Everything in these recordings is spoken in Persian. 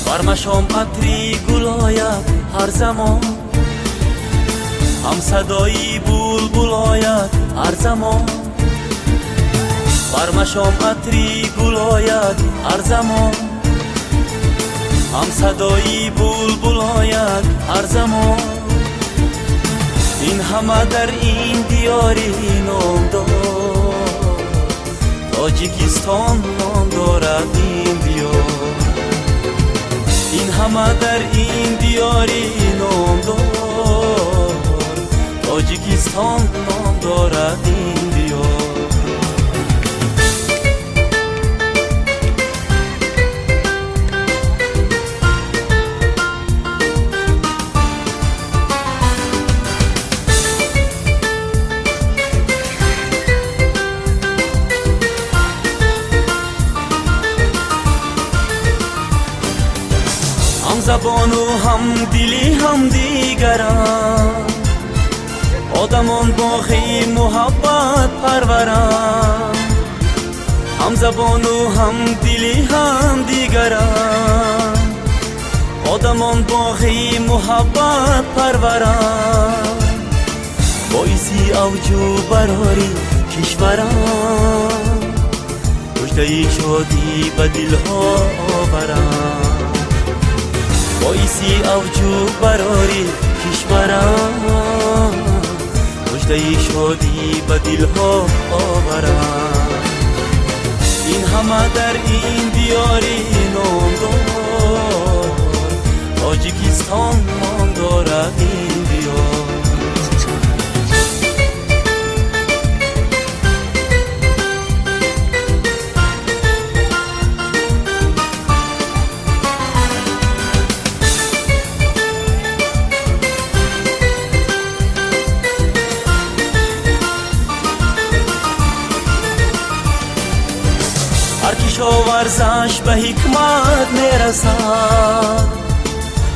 برمشام عطری گلاید هر زمان، هم صدایی بلبل آید هر زمان. برمشام عطری گلاید هر زمان، هم صدایی بلبل آید هر زمان. این همه در این دیاری نام دارد، تاجیکستان نام دارد این دیار. این همه در این دیاری نام دارد، تاجیکستان نام دارد این دیار. هم زبان و هم دلی هم دیگران، آدمان باقی محبت پروران. هم زبان و هم دلی هم دیگران، آدمان باقی محبت پروران. باعثی اوجو براری کشوران، مژده شادی به دلها آوران. باعثی اوجو براری کشوران، مژده شادی به دلها آوران. این همه در این دیاری نام دارد، تاجیکستان نام دارد این دیار. هر کشاورزش به حکمت میرسد،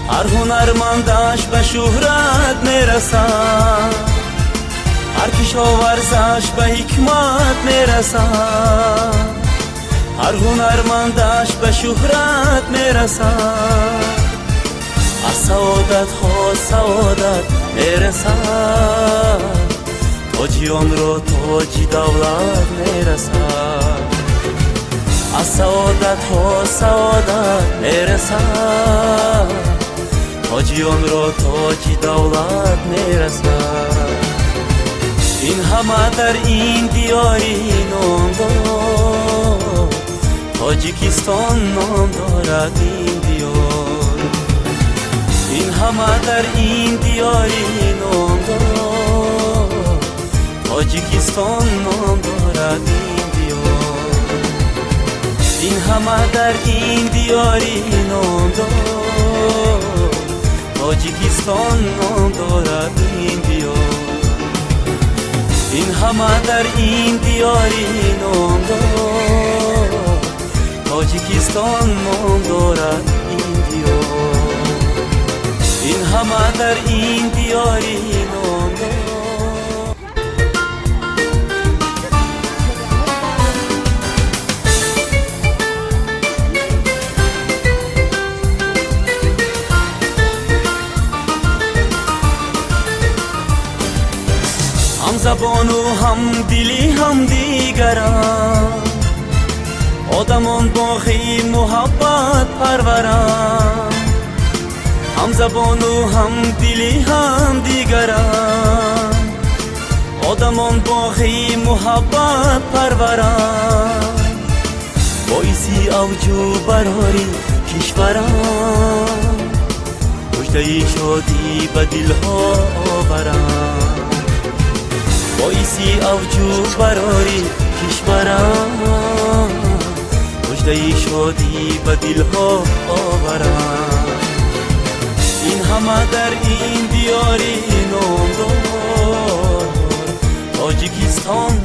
هر هنرمندش به شهرت میرسد. هر کشاورزش به حکمت میرسد، هر هنرمندش به شهرت میرسد. از سعادت ها سعادت میرسد، تاجیان را تاج دولت میرسد. از سعادت ها سعادت میرسد، تاجیان را تاج دولت میرسد. این همه در این دیاری نام دارد، تاجیکستان نام دارد این دیار. این همه در این دیاری نام دارد، تاجیکستان نام دارد این دیار. این همه در این دیاری نام دارد، تاجیکستان نام دارد این دیار. این همه در این دیاری نام دارد، تاجیکستان نام دارد این دیار. این همه در این دیاری نام دارد. هم زبان و هم دلی هم دیگران، آدمان باقی محبت پروران. هم زبان و هم دلی هم دیگران، آدمان باقی محبت پروران. باعثی اوجو براری کشوران، مژده شادی به دلها آوران. باعثی اوجو براری کشوران، مژده شادی به دلها آوران. این همه در این دیاری نام دارد، تاجیکستان